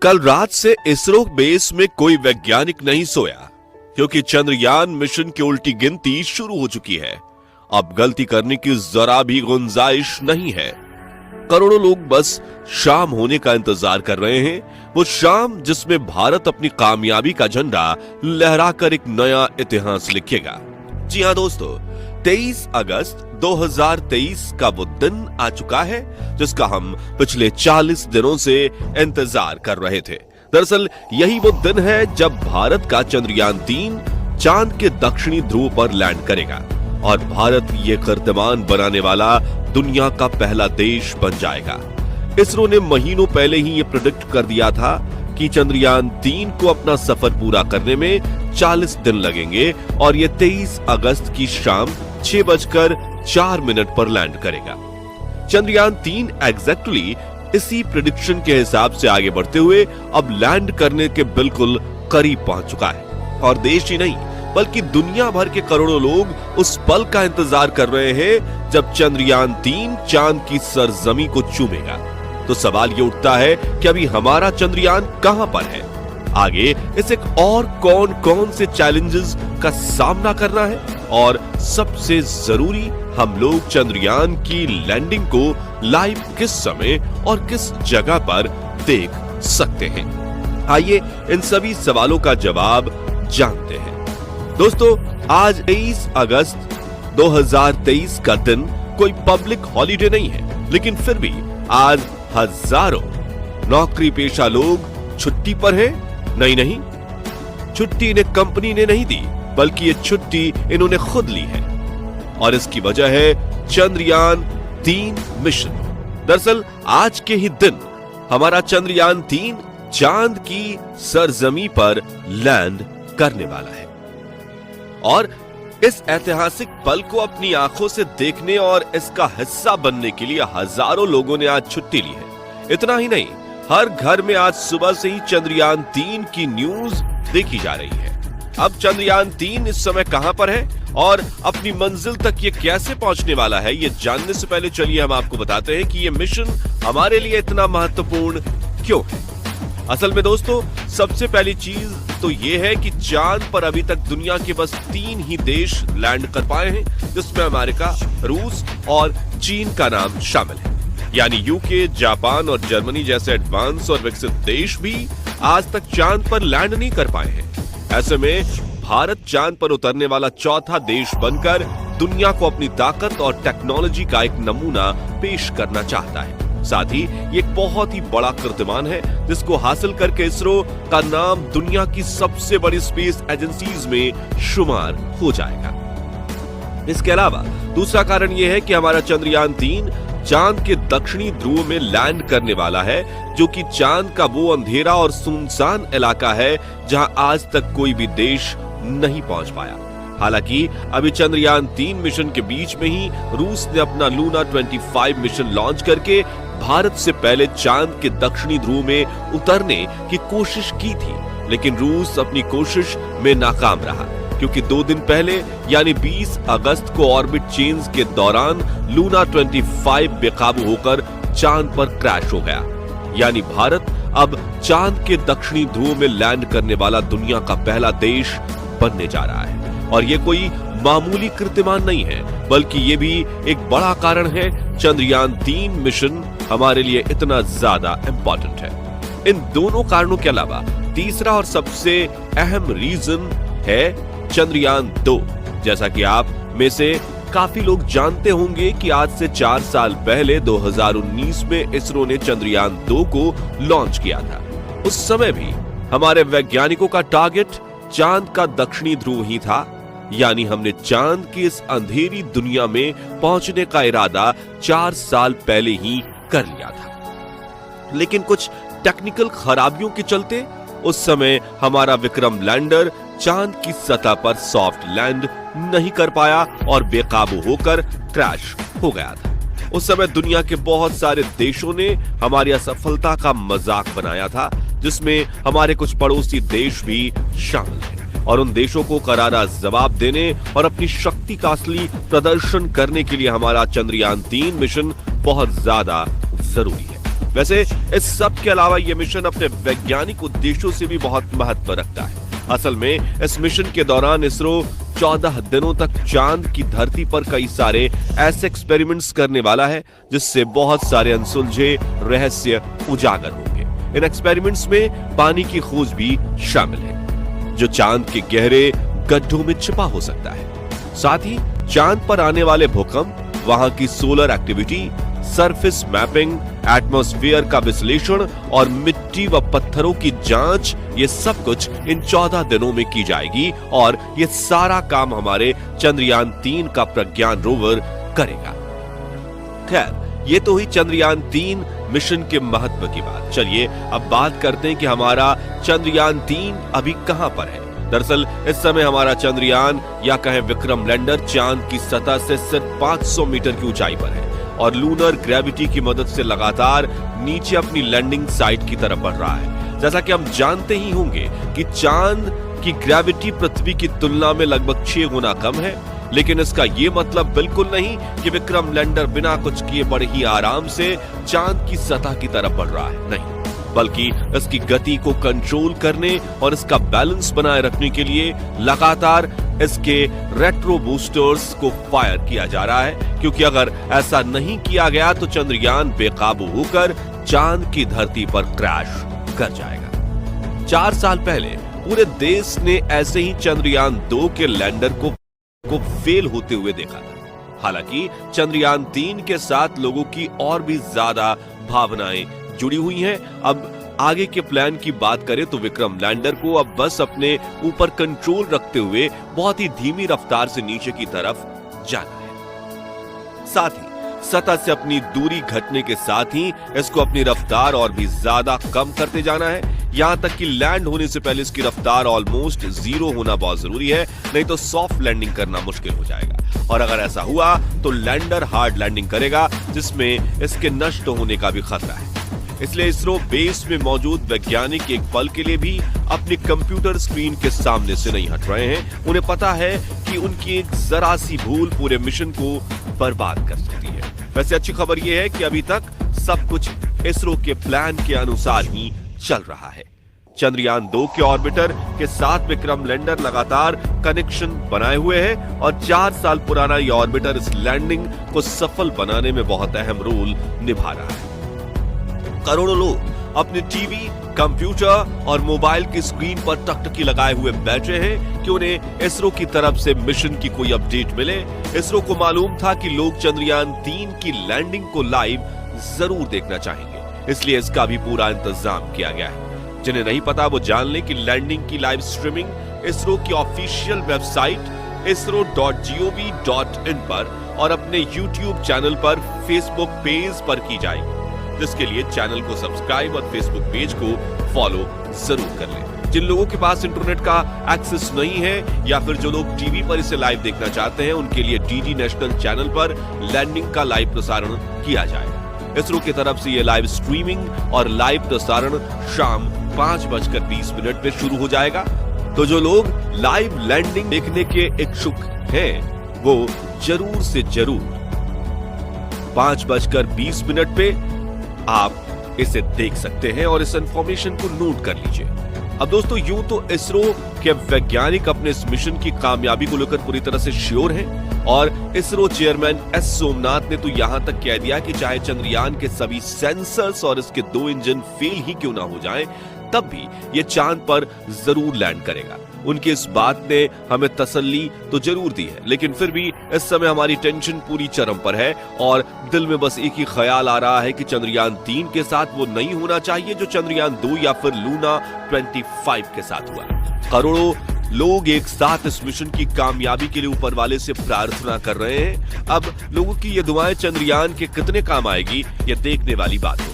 कल रात से इसरो बेस में कोई वैज्ञानिक नहीं सोया, क्योंकि चंद्रयान मिशन की उल्टी गिनती शुरू हो चुकी है। अब गलती करने की जरा भी गुंजाइश नहीं है। करोड़ों लोग बस शाम होने का इंतजार कर रहे हैं, वो शाम जिसमें भारत अपनी कामयाबी का झंडा लहराकर एक नया इतिहास लिखेगा। जी हां दोस्तों, 23 अगस्त 2023 का वो दिन आ चुका है जिसका हम पिछले 40 दिनों से इंतजार कर रहे थे। दरअसल यही वो दिन है जब भारत का चंद्रयान 3 चांद के दक्षिणी ध्रुव पर लैंड करेगा और भारत ये कीर्तिमान बनाने वाला दुनिया का पहला देश बन जाएगा। इसरो ने महीनों पहले ही ये प्रेडिक्ट कर दिया था कि चंद्रयान 3 को अपना सफर पूरा करने में 40 दिन लगेंगे और ये 23 अगस्त की शाम 6:04 पर लैंड करेगा। चंद्रयान 3 एग्जैक्टली इसी प्रेडिक्शन के हिसाब से आगे बढ़ते हुए अब लैंड करने के बिल्कुल करीब पहुंच चुका है और देश ही नहीं बल्कि दुनिया भर के करोड़ों लोग उस पल का इंतजार कर रहे हैं जब चंद्रयान 3 चांद की सरजमी को चूमेगा। तो सवाल ये उठता है कि अभी हमारा चंद्रयान कहां पर है, आगे इसे और कौन कौन से चैलेंजेस का सामना करना है और सबसे जरूरी हम लोग चंद्रयान की लैंडिंग को लाइव किस समय और किस जगह पर देख सकते हैं। आइए इन सभी सवालों का जवाब जानते हैं। दोस्तों, आज 23 अगस्त 2023 का दिन कोई पब्लिक हॉलिडे नहीं है, लेकिन फिर भी आज हजारों नौकरी पेशा लोग छुट्टी पर हैं। नहीं, छुट्टी इन्हें कंपनी ने नहीं दी, बल्कि ये छुट्टी इन्होंने खुद ली है और इसकी वजह है चंद्रयान 3 मिशन। दरअसल आज के ही दिन हमारा चंद्रयान 3 चांद की सरजमी पर लैंड करने वाला है और इस ऐतिहासिक पल को अपनी आंखों से देखने और इसका हिस्सा बनने के लिए हजारों लोगों ने आज छुट्टी ली है। इतना ही नहीं, हर घर में आज सुबह से ही चंद्रयान 3 की न्यूज देखी जा रही है। अब चंद्रयान 3 इस समय कहां पर है और अपनी मंजिल तक ये कैसे पहुंचने वाला है, ये जानने से पहले चलिए हम आपको बताते हैं कि ये मिशन हमारे लिए इतना महत्वपूर्ण क्यों है। असल में दोस्तों, सबसे पहली चीज तो ये है कि चांद पर अभी तक दुनिया के बस 3 ही देश लैंड कर पाए हैं, जिसमें अमेरिका, रूस और चीन का नाम शामिल है। यानी यूके, जापान और जर्मनी जैसे एडवांस और विकसित देश भी आज तक चांद पर लैंड नहीं कर पाए हैं। ऐसे में भारत चांद पर उतरने वाला चौथा देश बनकर दुनिया को अपनी ताकत और टेक्नोलॉजी का एक नमूना पेश करना चाहता है। साथ ही ये एक बहुत ही बड़ा कीर्तिमान है जिसको हासिल करके इसरो का नाम दुनिया की सबसे बड़ी स्पेस एजेंसीज में शुमार हो जाएगा। इसके अलावा दूसरा कारण यह है कि हमारा चंद्रयान 3 चांद के दक्षिणी ध्रुव में लैंड करने वाला है, जो कि चांद का वो अंधेरा और सुनसान इलाका है जहां आज तक कोई भी देश नहीं पहुंच पाया। हालांकि अभी चंद्रयान 3 मिशन के बीच में ही रूस ने अपना लूना 25 मिशन लॉन्च करके भारत से पहले चांद के दक्षिणी ध्रुव में उतरने की कोशिश की थी, लेकिन रूस अपनी कोशिश में नाकाम रहा क्योंकि 2 दिन पहले यानी 20 अगस्त को ऑर्बिट चेंज के दौरान लूना 25 बेकाबू होकर चांद पर क्रैश हो गया। यानी भारत अब चांद के दक्षिणी ध्रुव में लैंड करने वाला दुनिया का पहला देश बनने जा रहा है और ये कोई मामूली कीर्तिमान नहीं है, बल्कि ये भी एक बड़ा कारण है चंद्रयान 3 मिशन हमारे लिए इतना ज्यादा इंपॉर्टेंट है। इन दोनों कारणों के अलावा तीसरा और सबसे अहम रीजन है चंद्रयान 2। जैसा कि आप में से काफी लोग जानते होंगे कि आज से 4 साल पहले 2019 में इसरो ने चंद्रयान 2 को लॉन्च किया था। उस समय भी हमारे वैज्ञानिकों का टारगेट चांद का दक्षिणी ध्रुव ही था, यानी हमने चांद की इस अंधेरी दुनिया में पहुंचने का इरादा 4 साल पहले ही कर लिया था। लेकिन कुछ टेक्निकल खराबियों के चलते उस समय हमारा विक्रम लैंडर चांद की सतह पर सॉफ्ट लैंड नहीं कर पाया और बेकाबू होकर क्रैश हो गया था। उस समय दुनिया के बहुत सारे देशों ने हमारी असफलता का मजाक बनाया था, जिसमें हमारे कुछ पड़ोसी देश भी शामिल हैं और उन देशों को करारा जवाब देने और अपनी शक्ति का असली प्रदर्शन करने के लिए हमारा चंद्रयान 3 मिशन बहुत ज्यादा जरूरी है। वैसे इस सब के अलावा यह मिशन अपने वैज्ञानिक उद्देश्यों से भी बहुत महत्व रखता है। असल में इस मिशन के दौरान इसरो 14 दिनों तक चांद की धरती पर कई सारे ऐसे एक्सपेरिमेंट्स करने वाला है जिससे बहुत सारे अनसुलझे रहस्य उजागर होंगे। इन एक्सपेरिमेंट्स में पानी की खोज भी शामिल है जो चांद के गहरे गड्ढों में छिपा हो सकता है। साथ ही चांद पर आने वाले भूकंप, वहां की solar activity, surface mapping, atmosphere का विश्लेषण और मिट्टी व पत्थरों की जांच, ये सब कुछ इन 14 दिनों में की जाएगी और ये सारा काम हमारे चंद्रयान 3 का प्रज्ञान रोवर करेगा। खैर, ये तो हुई चंद्रयान 3 मिशन के महत्व की बात। चलिए अब बात करते हैं कि हमारा चंद्रयान 3 अभी कहां पर है। दरअसल इस समय हमारा चंद्रयान या कहें विक्रम लैंडर चांद की सतह से सिर्फ 500 मीटर की ऊंचाई पर है और लूनर ग्रेविटी की मदद से लगातार नीचे अपनी लैंडिंग साइट की तरफ बढ़ रहा है। जैसा कि हम जानते ही होंगे कि चांद की ग्रेविटी पृथ्वी की तुलना में लगभग 6 गुना कम है, लेकिन इसका यह मतलब बिल्कुल नहीं कि विक्रम लैंडर बिना कुछ किए बड़े ही आराम से चांद की सतह की तरफ बढ़ रहा है। नहीं, बल्कि इसकी गति को कंट्रोल करने और इसका बैलेंस बनाए रखने के लिए लगातार इसके रेट्रो बूस्टर्स को फायर किया जा रहा है, क्योंकि अगर ऐसा नहीं किया गया तो चंद्रयान बेकाबू होकर चांद की धरती पर क्रैश कर जाएगा। 4 साल पहले पूरे देश ने ऐसे ही चंद्रयान 2 के लैंडर को फेल होते हुए देखा था। हालांकि चंद्रयान 3 के साथ लोगों की और भी ज्यादा भावनाएं जुड़ी हुई हैं। अब आगे के प्लान की बात करें तो विक्रम लैंडर को अब बस अपने ऊपर कंट्रोल रखते हुए बहुत ही धीमी रफ्तार से नीचे की तरफ जाना है। साथ ही सतह से अपनी दूरी घटने के साथ ही इसको अपनी रफ्तार और भी ज्यादा कम करते जाना है, यहां तक कि लैंड होने से पहले इसकी रफ्तार ऑलमोस्ट 0 होना बहुत जरूरी है, नहीं तो सॉफ्ट लैंडिंग करना मुश्किल हो जाएगा। और अगर ऐसा हुआ तो लैंडर हार्ड लैंडिंग करेगा जिसमें इसके नष्ट होने का भी खतरा है। इसलिए इसरो बेस में मौजूद वैज्ञानिक एक पल के लिए भी अपनी कंप्यूटर स्क्रीन के सामने से नहीं हट रहे हैं। उन्हें पता है कि उनकी एक जरा सी भूल पूरे मिशन को बर्बाद कर सकती है। वैसे अच्छी खबर यह है कि अभी तक सब कुछ इसरो के प्लान के अनुसार ही चल रहा है। चंद्रयान 2 के ऑर्बिटर के साथ विक्रम लैंडर लगातार कनेक्शन बनाए हुए हैं और 4 साल पुराना यह ऑर्बिटर इस लैंडिंग को सफल बनाने में बहुत अहम रोल निभा रहा है। करोड़ों लोग अपने टीवी, कंप्यूटर और मोबाइल की स्क्रीन पर टकटकी लगाए हुए बैठे हैं कि उन्हें इसरो की तरफ से मिशन की कोई अपडेट मिले। इसरो को मालूम था कि लोग चंद्रयान 3 की लैंडिंग को लाइव जरूर देखना चाहेंगे, इसलिए इसका भी पूरा इंतजाम किया गया है। जिन्हें नहीं पता वो जान लें कि लैंडिंग की लाइव स्ट्रीमिंग इसरो की ऑफिशियल वेबसाइट isro.gov.in पर और अपने YouTube चैनल पर, फेसबुक पेज पर की जाएगी, जिसके लिए चैनल को सब्सक्राइब और फेसबुक पेज को फॉलो जरूर कर लें। जिन लोगों के पास इंटरनेट का एक्सेस नहीं है या फिर जो लोग टीवी पर इसे लाइव देखना चाहते हैं, उनके लिए डीडी नेशनल चैनल पर लैंडिंग का लाइव प्रसारण किया जाएगा। इसरो की तरफ से यह लाइव स्ट्रीमिंग और लाइव प्रसारण शाम 5:20 पे शुरू हो जाएगा। तो जो लोग लाइव लैंडिंग देखने के इच्छुक हैं वो जरूर से जरूर 5:20 पे आप इसे देख सकते हैं और इस इंफॉर्मेशन को नोट कर लीजिए। अब दोस्तों, यूं तो इसरो के वैज्ञानिक अपने इस मिशन की कामयाबी को लेकर पूरी तरह से श्योर हैं और इसरो चेयरमैन एस सोमनाथ ने तो यहां तक कह दिया कि चाहे चंद्रयान के सभी सेंसर्स और इसके 2 इंजन फेल ही क्यों ना हो जाएं, तब भी यह चांद पर जरूर लैंड करेगा। उनकी इस बात ने हमें तसल्ली तो जरूर दी है, लेकिन फिर भी इस समय हमारी टेंशन पूरी चरम पर है और दिल में बस एक ही ख्याल आ रहा है कि चंद्रयान 3 के साथ वो नहीं होना चाहिए जो चंद्रयान 2 या फिर लूना 25 के साथ हुआ। करोड़ों लोग एक साथ इस मिशन की कामयाबी के लिए ऊपर वाले से प्रार्थना कर रहे हैं। अब लोगों की ये दुआएं चंद्रयान के कितने काम आएगी, ये देखने वाली बात है।